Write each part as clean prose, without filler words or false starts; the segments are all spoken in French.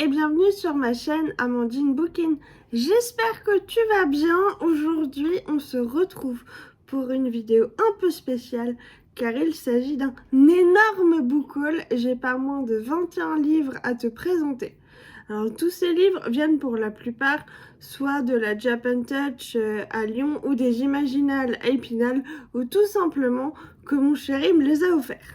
et bienvenue sur ma chaîne Amandine Bookin. J'espère que tu vas bien. Aujourd'hui, on se retrouve pour une vidéo un peu spéciale car il s'agit d'un énorme book haul. J'ai pas moins de 21 livres à te présenter. Alors tous ces livres viennent pour la plupart soit de la Japan Touch à Lyon ou des Imaginales à Épinal ou tout simplement que mon chéri me les a offerts.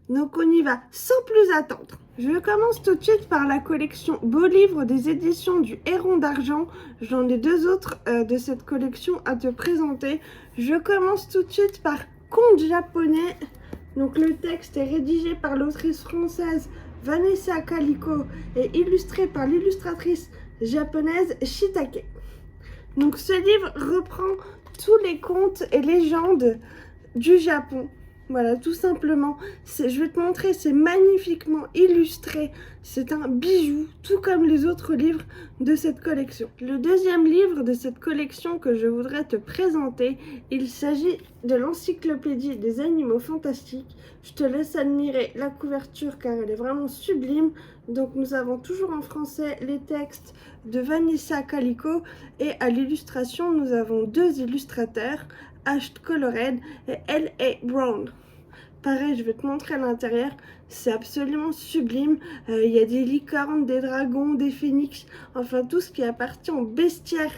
Donc on y va sans plus attendre. Je commence tout de suite par la collection Beaux Livres des éditions du Héron d'Argent. J'en ai deux autres de cette collection à te présenter. Je commence tout de suite par Contes japonais. Donc le texte est rédigé par l'autrice française Vanessa Calico et illustré par l'illustratrice japonaise Shitake. Donc ce livre reprend tous les contes et légendes du Japon. Voilà, tout simplement. Je vais te montrer, c'est magnifiquement illustré. C'est un bijou, tout comme les autres livres de cette collection. Le deuxième livre de cette collection que je voudrais te présenter, il s'agit de l'encyclopédie des animaux fantastiques. Je te laisse admirer la couverture car elle est vraiment sublime. Donc nous avons toujours en français les textes de Vanessa Calico et à l'illustration, nous avons deux illustrateurs, Ash Colored et L.A. Brown. Pareil, je vais te montrer à l'intérieur, c'est absolument sublime. Il y a des licornes, des dragons, des phénix, enfin tout ce qui appartient au bestiaire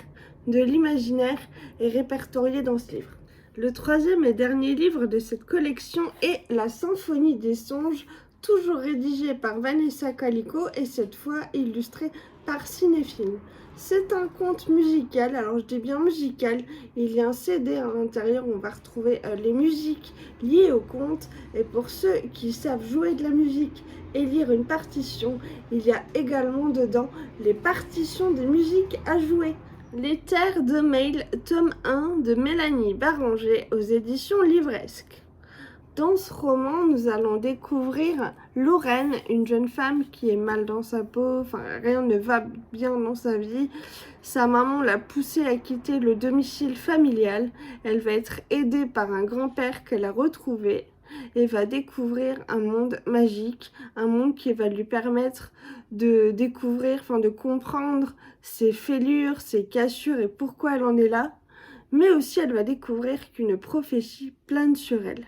de l'imaginaire est répertorié dans ce livre. Le troisième et dernier livre de cette collection est La Symphonie des songes, toujours rédigé par Vanessa Calico et cette fois illustré par Cinéfilm. C'est un conte musical, alors je dis bien musical, il y a un CD à l'intérieur où on va retrouver les musiques liées au conte, et pour ceux qui savent jouer de la musique et lire une partition, il y a également dedans les partitions des musiques à jouer. Les Terres de Mail, tome 1 de Mélanie Baranger aux éditions Livresque. Dans ce roman, nous allons découvrir Lorraine, une jeune femme qui est mal dans sa peau, enfin rien ne va bien dans sa vie. Sa maman l'a poussée à quitter le domicile familial. Elle va être aidée par un grand-père qu'elle a retrouvé et va découvrir un monde magique, un monde qui va lui permettre de découvrir, enfin de comprendre ses fêlures, ses cassures et pourquoi elle en est là. Mais aussi elle va découvrir qu'une prophétie plane sur elle.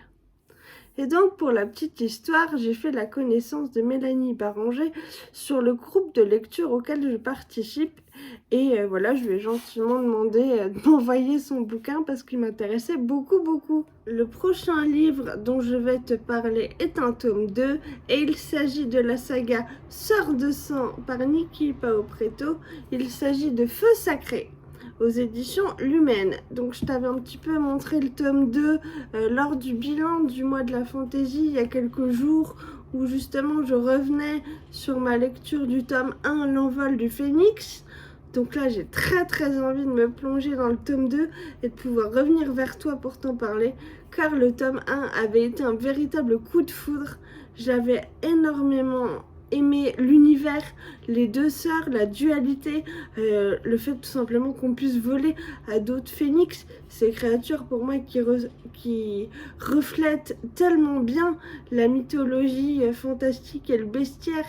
Et donc, pour la petite histoire, j'ai fait la connaissance de Mélanie Baranger sur le groupe de lecture auquel je participe. Et voilà, je lui ai gentiment demandé de m'envoyer son bouquin parce qu'il m'intéressait beaucoup. Le prochain livre dont je vais te parler est un tome 2 et il s'agit de la saga Sœur de sang par Nikki Paopreto. Il s'agit de Feu sacré aux éditions Lumen. Donc je t'avais un petit peu montré le tome 2 lors du bilan du mois de la fantaisie il y a quelques jours où justement je revenais sur ma lecture du tome 1 L'envol du phénix. Donc là j'ai très envie de me plonger dans le tome 2 et de pouvoir revenir vers toi pour t'en parler car le tome 1 avait été un véritable coup de foudre. J'avais énormément aimer l'univers, les deux sœurs, la dualité, le fait tout simplement qu'on puisse voler à d'autres phénix, ces créatures pour moi qui reflètent tellement bien la mythologie fantastique et le bestiaire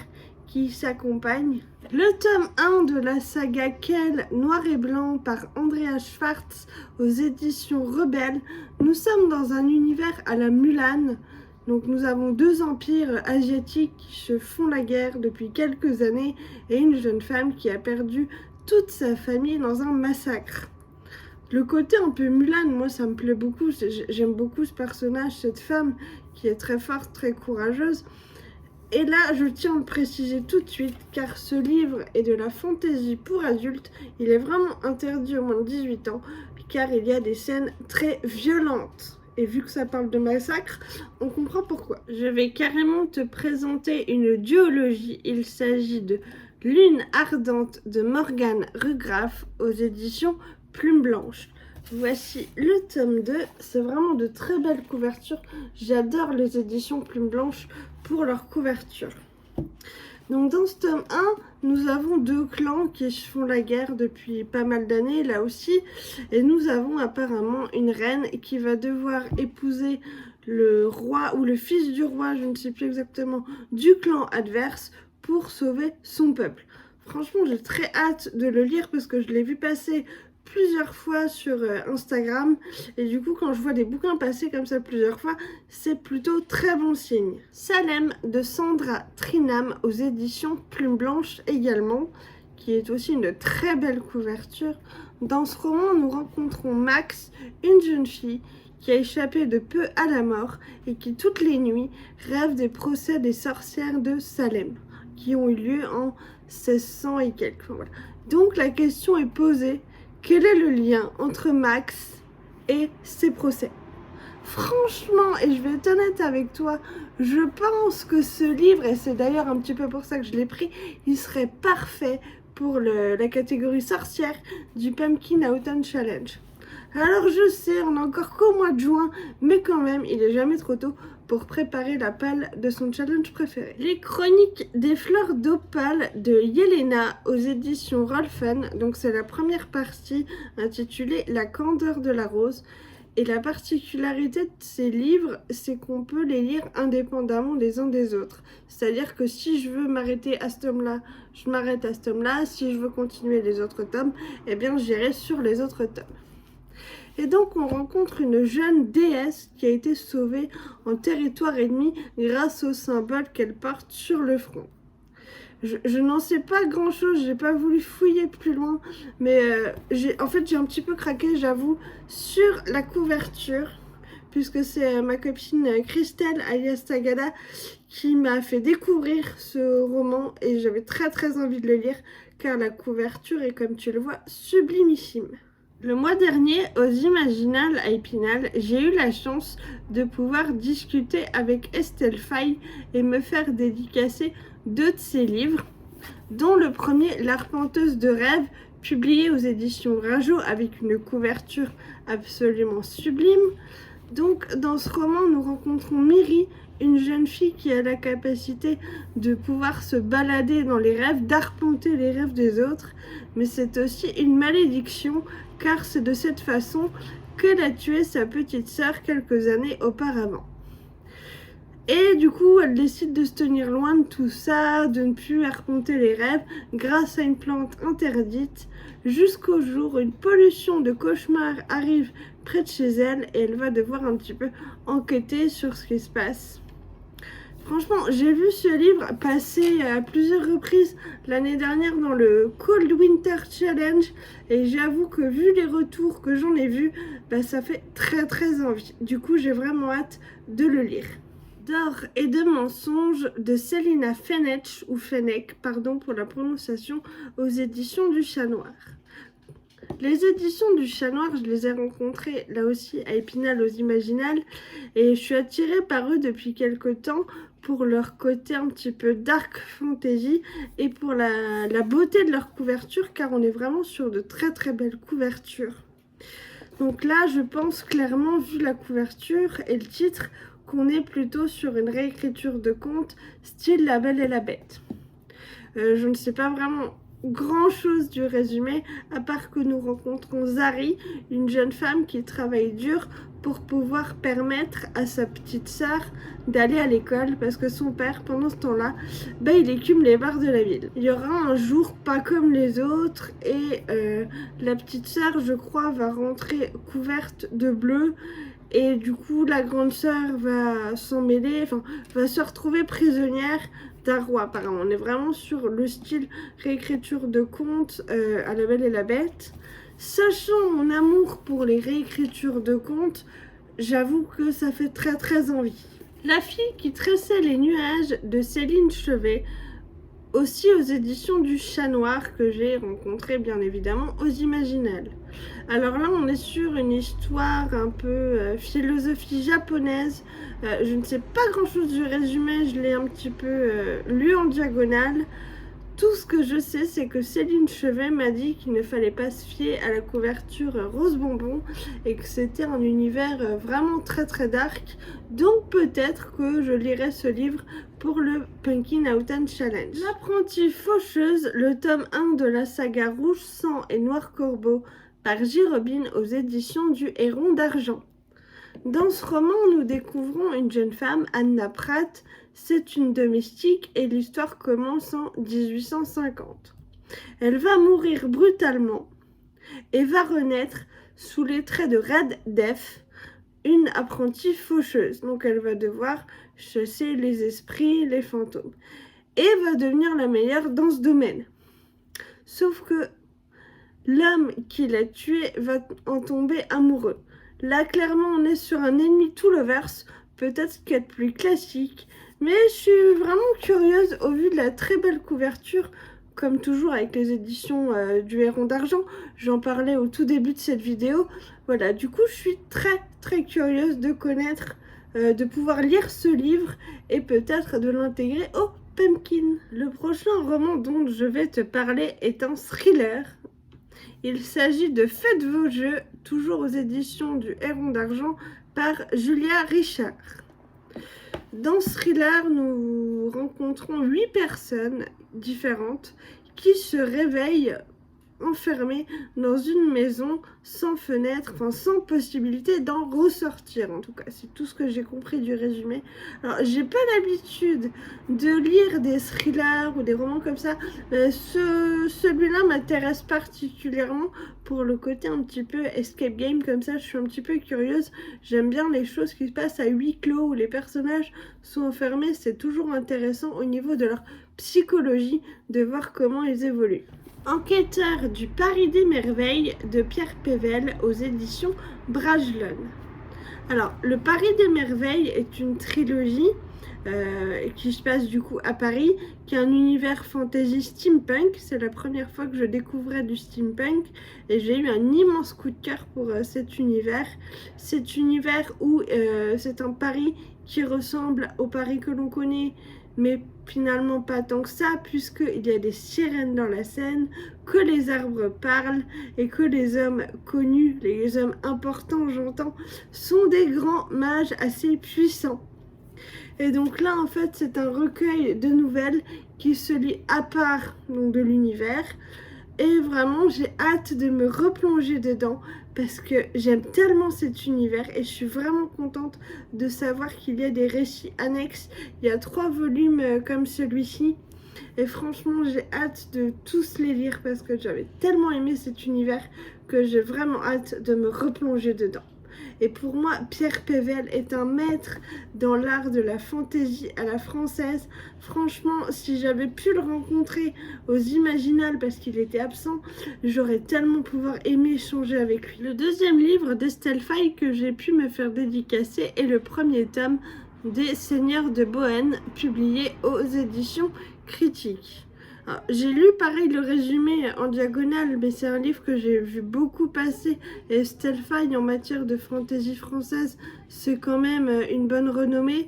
qui s'accompagne. Le tome 1 de la saga Kel, Noir et Blanc par Andrea Schwartz aux éditions Rebelle. Nous sommes dans un univers à la Mulan. Donc nous avons deux empires asiatiques qui se font la guerre depuis quelques années et une jeune femme qui a perdu toute sa famille dans un massacre. Le côté un peu Mulan, moi ça me plaît beaucoup, j'aime beaucoup ce personnage, cette femme qui est très forte, très courageuse. Et là, je tiens à le préciser tout de suite, car ce livre est de la fantaisie pour adultes, il est vraiment interdit au moins de 18 ans, car il y a des scènes très violentes. Et vu que ça parle de massacre, on comprend pourquoi. Je vais carrément te présenter une duologie. Il s'agit de Lune ardente de Morgane Rugraff aux éditions Plume Blanche. Voici le tome 2. C'est vraiment de très belles couvertures. J'adore les éditions Plume Blanche pour leur couverture. Donc dans ce tome 1, nous avons deux clans qui se font la guerre depuis pas mal d'années, là aussi. Et nous avons apparemment une reine qui va devoir épouser le roi ou le fils du roi, je ne sais plus exactement, du clan adverse pour sauver son peuple. Franchement, j'ai très hâte de le lire parce que je l'ai vu passer plusieurs fois sur Instagram, et du coup quand je vois des bouquins passer comme ça plusieurs fois, c'est plutôt très bon signe. Salem de Sandra Trinam aux éditions Plume Blanche également, qui est aussi une très belle couverture. Dans ce roman, nous rencontrons Max, une jeune fille qui a échappé de peu à la mort et qui toutes les nuits rêve des procès des sorcières de Salem qui ont eu lieu en 1600 et quelques. Voilà. Donc la question est posée: quel est le lien entre Max et ses procès? Franchement, et je vais être honnête avec toi, je pense que ce livre, et c'est d'ailleurs un petit peu pour ça que je l'ai pris, il serait parfait pour la catégorie sorcière du Pumpkin Autumn Challenge. Alors je sais, on est encore qu'au mois de juin, mais quand même, il est jamais trop tôt pour préparer la palle de son challenge préféré. Les chroniques des fleurs d'opale de Yelena aux éditions Rolfen. Donc c'est la première partie intitulée La candeur de la rose. Et la particularité de ces livres, c'est qu'on peut les lire indépendamment les uns des autres. C'est-à-dire que si je veux m'arrêter à ce tome-là, je m'arrête à ce tome-là. Si je veux continuer les autres tomes, eh bien j'irai sur les autres tomes. Et donc on rencontre une jeune déesse qui a été sauvée en territoire ennemi grâce au symbole qu'elle porte sur le front. Je n'en sais pas grand chose, j'ai pas voulu fouiller plus loin, mais j'ai un petit peu craqué, j'avoue, sur la couverture, puisque c'est ma copine Christelle alias Tagada qui m'a fait découvrir ce roman et j'avais très envie de le lire car la couverture est, comme tu le vois, sublimissime. Le mois dernier, aux Imaginales à Épinal, j'ai eu la chance de pouvoir discuter avec Estelle Faye et me faire dédicacer 2 de ses livres, dont le premier, L'Arpenteuse de rêve, publié aux éditions Rajo avec une couverture absolument sublime. Donc, dans ce roman, nous rencontrons Miri, une jeune fille qui a la capacité de pouvoir se balader dans les rêves, d'arpenter les rêves des autres, mais c'est aussi une malédiction car c'est de cette façon qu'elle a tué sa petite sœur quelques années auparavant. Et du coup, elle décide de se tenir loin de tout ça, de ne plus arpenter les rêves grâce à une plante interdite, jusqu'au jour où une pollution de cauchemar arrive près de chez elle et elle va devoir un petit peu enquêter sur ce qui se passe. Franchement, j'ai vu ce livre passer à plusieurs reprises l'année dernière dans le Cold Winter Challenge et j'avoue que vu les retours que j'en ai vus, ça fait très envie. Du coup, j'ai vraiment hâte de le lire. D'or et de mensonges de Célina Fenech, ou Fenech, pardon pour la prononciation, aux éditions du Chat Noir. Les éditions du Chat Noir, je les ai rencontrées là aussi à Épinal aux Imaginales et je suis attirée par eux depuis quelques temps pour leur côté un petit peu dark fantasy et pour la beauté de leur couverture car on est vraiment sur de très belles couvertures. Donc là, je pense clairement, vu la couverture et le titre, qu'on est plutôt sur une réécriture de conte style La Belle et la Bête. Je ne sais pas vraiment grand chose du résumé, à part que nous rencontrons Zari, une jeune femme qui travaille dur pour pouvoir permettre à sa petite sœur d'aller à l'école parce que son père, pendant ce temps-là, il écume les bars de la ville. Il y aura un jour pas comme les autres et la petite sœur, je crois, va rentrer couverte de bleu. Et du coup, la grande sœur va s'en mêler, va se retrouver prisonnière d'un roi. Apparemment, on est vraiment sur le style réécriture de contes à La Belle et la Bête. Sachant mon amour pour les réécritures de contes, j'avoue que ça fait très envie. La fille qui tressait les nuages de Céline Chevet, aussi aux éditions du Chat Noir, que j'ai rencontré bien évidemment aux Imaginales. Alors là, on est sur une histoire un peu philosophie japonaise. Je ne sais pas grand chose du résumé, je l'ai un petit peu lu en diagonale. Tout ce que je sais, c'est que Céline Chevet m'a dit qu'il ne fallait pas se fier à la couverture rose bonbon et que c'était un univers vraiment très dark. Donc peut-être que je lirai ce livre pour le Pumpkin Autumn Challenge. L'apprentie faucheuse, le tome 1 de la saga Rouge Sang et Noir Corbeau par J. Robin aux éditions du Héron d'Argent. Dans ce roman, nous découvrons une jeune femme, Anna Pratt. C'est une domestique et l'histoire commence en 1850. Elle va mourir brutalement et va renaître sous les traits de Red Death, une apprentie faucheuse. Donc elle va devoir chasser les esprits, les fantômes. Et va devenir la meilleure dans ce domaine. Sauf que l'homme qui l'a tué va en tomber amoureux. Là, clairement, on est sur un ennemi tout lovers, peut-être ce qu'il y a de plus classique. Mais je suis vraiment curieuse au vu de la très belle couverture, comme toujours avec les éditions du Héron d'Argent. J'en parlais au tout début de cette vidéo. Voilà, du coup, je suis très curieuse de connaître, de pouvoir lire ce livre et peut-être de l'intégrer au Pumpkin. Le prochain roman dont je vais te parler est un thriller. Il s'agit de Faites vos jeux, toujours aux éditions du Héron d'Argent, par Julia Richard. Dans ce thriller, nous rencontrons 8 personnes différentes qui se réveillent enfermées dans une maison sans fenêtre, enfin sans possibilité d'en ressortir. En tout cas, c'est tout ce que j'ai compris du résumé. Alors, j'ai pas l'habitude de lire des thrillers ou des romans comme ça. Celui-là m'intéresse particulièrement pour le côté un petit peu escape game comme ça. Je suis un petit peu curieuse. J'aime bien les choses qui se passent à huis clos où les personnages sont enfermés. C'est toujours intéressant au niveau de leur psychologie de voir comment ils évoluent. Enquêteur du Paris des Merveilles de Pierre Pével aux éditions Bragelonne. Alors, le Paris des Merveilles est une trilogie qui se passe du coup à Paris, qui est un univers fantasy steampunk. C'est la première fois que je découvrais du steampunk et j'ai eu un immense coup de cœur pour cet univers. Cet univers où c'est un Paris qui ressemble au Paris que l'on connaît, mais finalement pas tant que ça, puisqu'il y a des sirènes dans la scène, que les arbres parlent et que les hommes connus, les hommes importants j'entends, sont des grands mages assez puissants. Et donc là en fait c'est un recueil de nouvelles qui se lit à part donc, de l'univers. Et vraiment, j'ai hâte de me replonger dedans parce que j'aime tellement cet univers et je suis vraiment contente de savoir qu'il y a des récits annexes. Il y a 3 volumes comme celui-ci et franchement, j'ai hâte de tous les lire parce que j'avais tellement aimé cet univers que j'ai vraiment hâte de me replonger dedans. Et pour moi, Pierre Pével est un maître dans l'art de la fantaisie à la française. Franchement, si j'avais pu le rencontrer aux Imaginales parce qu'il était absent, j'aurais tellement pouvoir aimer échanger avec lui. Le deuxième livre d'Estelle Faye que j'ai pu me faire dédicacer est le premier tome des Seigneurs de Bohême, publié aux éditions Critiques. J'ai lu pareil le résumé en diagonale, mais c'est un livre que j'ai vu beaucoup passer. Et Estelle Faye en matière de fantaisie française, c'est quand même une bonne renommée.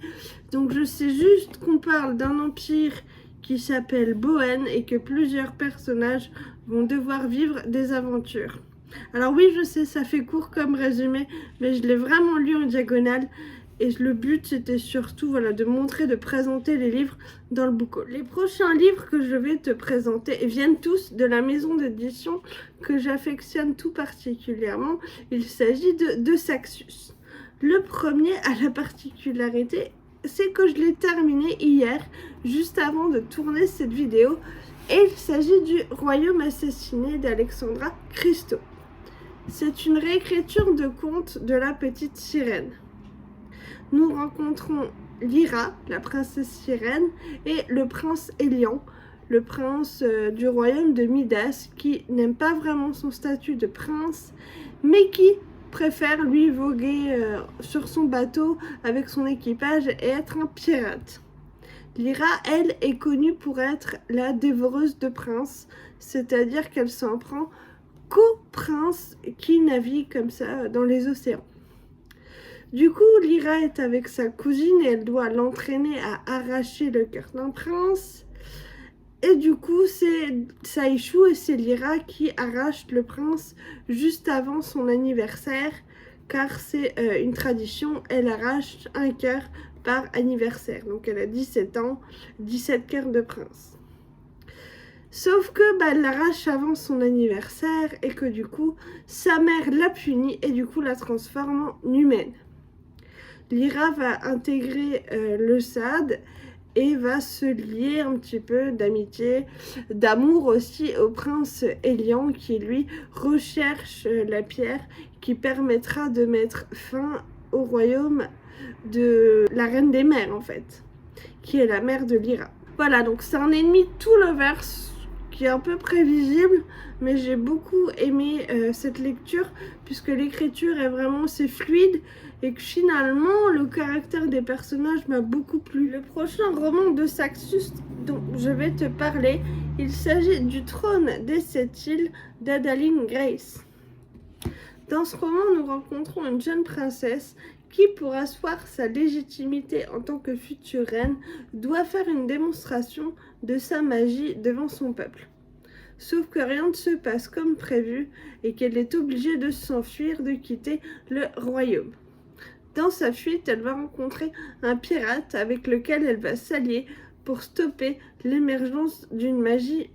Donc je sais juste qu'on parle d'un empire qui s'appelle Bohême et que plusieurs personnages vont devoir vivre des aventures. Alors oui, je sais, ça fait court comme résumé, mais je l'ai vraiment lu en diagonale. Et le but, c'était surtout de montrer, de présenter les livres dans le book haul. Les prochains livres que je vais te présenter viennent tous de la maison d'édition que j'affectionne tout particulièrement. Il s'agit de Saxus. Le premier a la particularité, c'est que je l'ai terminé hier, juste avant de tourner cette vidéo. Et il s'agit du Royaume assassiné d'Alexandra Christo. C'est une réécriture de conte de la petite sirène. Nous rencontrons Lyra, la princesse sirène, et le prince Élian, le prince du royaume de Midas, qui n'aime pas vraiment son statut de prince, mais qui préfère lui voguer sur son bateau avec son équipage et être un pirate. Lyra, elle, est connue pour être la dévoreuse de princes, c'est-à-dire qu'elle s'en prend qu'aux princes qui naviguent comme ça dans les océans. Du coup, Lyra est avec sa cousine et elle doit l'entraîner à arracher le cœur d'un prince. Et du coup, ça échoue et c'est Lyra qui arrache le prince juste avant son anniversaire, car c'est une tradition, elle arrache un cœur par anniversaire. Donc elle a 17 ans, 17 cœurs de prince. Sauf que elle l'arrache avant son anniversaire et que du coup, sa mère la punit et du coup la transforme en humaine. Lyra va intégrer le SAD et va se lier un petit peu d'amitié, d'amour aussi au prince Élian qui lui recherche la pierre qui permettra de mettre fin au royaume de la reine des mers en fait, qui est la mère de Lyra. Voilà, donc c'est un ennemi tout lovers qui est un peu prévisible, mais j'ai beaucoup aimé cette lecture puisque l'écriture est vraiment c'est fluide et que finalement le caractère des personnages m'a beaucoup plu. Le prochain roman de Saxus dont je vais te parler, il s'agit du Trône des Sept Îles d'Adaline Grace. Dans ce roman, nous rencontrons une jeune princesse qui, pour asseoir sa légitimité en tant que future reine, doit faire une démonstration de sa magie devant son peuple. Sauf que rien ne se passe comme prévu et qu'elle est obligée de s'enfuir, de quitter le royaume. Dans sa fuite, elle va rencontrer un pirate avec lequel elle va s'allier pour stopper l'émergence d'une magie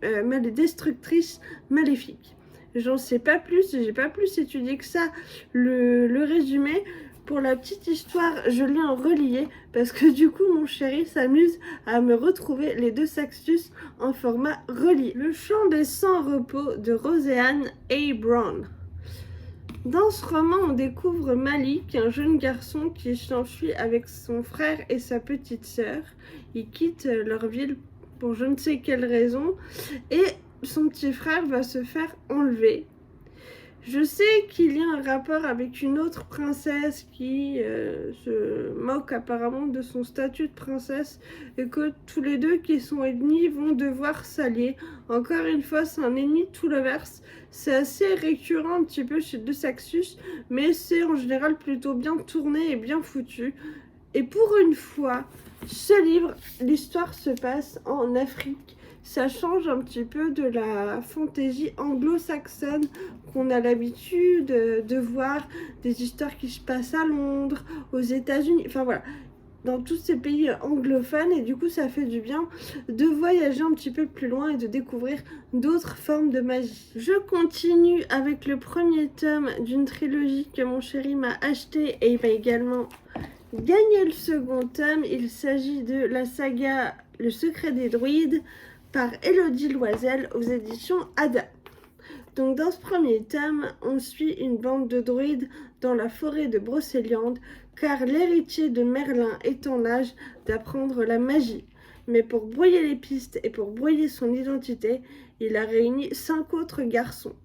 destructrice maléfique. J'en sais pas plus, j'ai pas plus étudié que ça le résumé. Pour la petite histoire, je l'ai en relié parce que du coup mon chéri s'amuse à me retrouver les deux Saxus en format relié. Le chant des sans repos de Roséanne A. Brown. Dans ce roman, on découvre Malik, un jeune garçon qui s'enfuit avec son frère et sa petite sœur. Ils quittent leur ville pour je ne sais quelle raison et son petit frère va se faire enlever. Je sais qu'il y a un rapport avec une autre princesse qui se moque apparemment de son statut de princesse et que tous les deux qui sont ennemis vont devoir s'allier. Encore une fois, c'est un ennemi tout l'inverse. C'est assez récurrent un petit peu chez deux Saxus, mais c'est en général plutôt bien tourné et bien foutu. Et pour une fois, ce livre, l'histoire se passe en Afrique. Ça change un petit peu de la fantaisie anglo-saxonne qu'on a l'habitude de voir, des histoires qui se passent à Londres, aux États-Unis, enfin voilà, dans tous ces pays anglophones, et du coup ça fait du bien de voyager un petit peu plus loin et de découvrir d'autres formes de magie. Je continue avec le premier tome d'une trilogie que mon chéri m'a acheté et il m'a également gagné le second tome. Il s'agit de la saga Le secret des druides par Élodie Loisel aux éditions Ada. Donc dans ce premier tome, on suit une bande de druides dans la forêt de Brocéliande car l'héritier de Merlin est en âge d'apprendre la magie. Mais pour brouiller les pistes et pour brouiller son identité, il a réuni 5 autres garçons.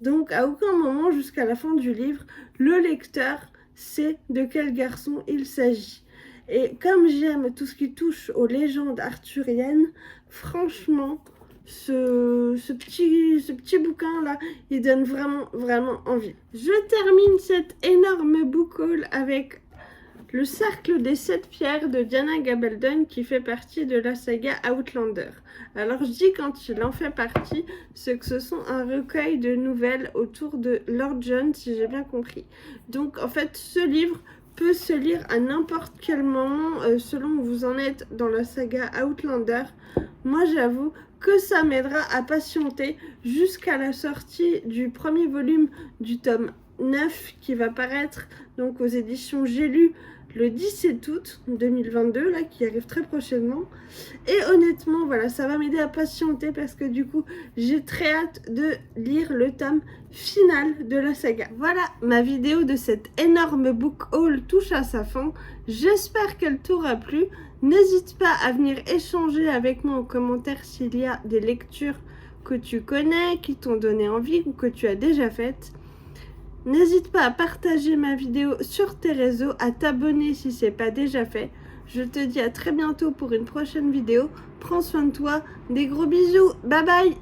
Donc à aucun moment jusqu'à la fin du livre, le lecteur sait de quel garçon il s'agit. Et comme j'aime tout ce qui touche aux légendes arthuriennes, franchement, ce petit bouquin-là, il donne vraiment envie. Je termine cette énorme book haul avec Le Cercle des 7 Pierres de Diana Gabaldon qui fait partie de la saga Outlander. Alors je dis quand il en fait partie, c'est que ce sont un recueil de nouvelles autour de Lord John, si j'ai bien compris. Donc en fait, ce livre peut se lire à n'importe quel moment selon où vous en êtes dans la saga Outlander. Moi j'avoue que ça m'aidera à patienter jusqu'à la sortie du premier volume du tome 9 qui va paraître donc aux éditions J'ai lu le 17 août 2022, là, qui arrive très prochainement. Et honnêtement, voilà, ça va m'aider à patienter parce que du coup, j'ai très hâte de lire le tome final de la saga. Voilà, ma vidéo de cette énorme book haul touche à sa fin. J'espère qu'elle t'aura plu. N'hésite pas à venir échanger avec moi en commentaire s'il y a des lectures que tu connais, qui t'ont donné envie ou que tu as déjà faites. N'hésite pas à partager ma vidéo sur tes réseaux, à t'abonner si ce n'est pas déjà fait. Je te dis à très bientôt pour une prochaine vidéo. Prends soin de toi, des gros bisous, bye bye!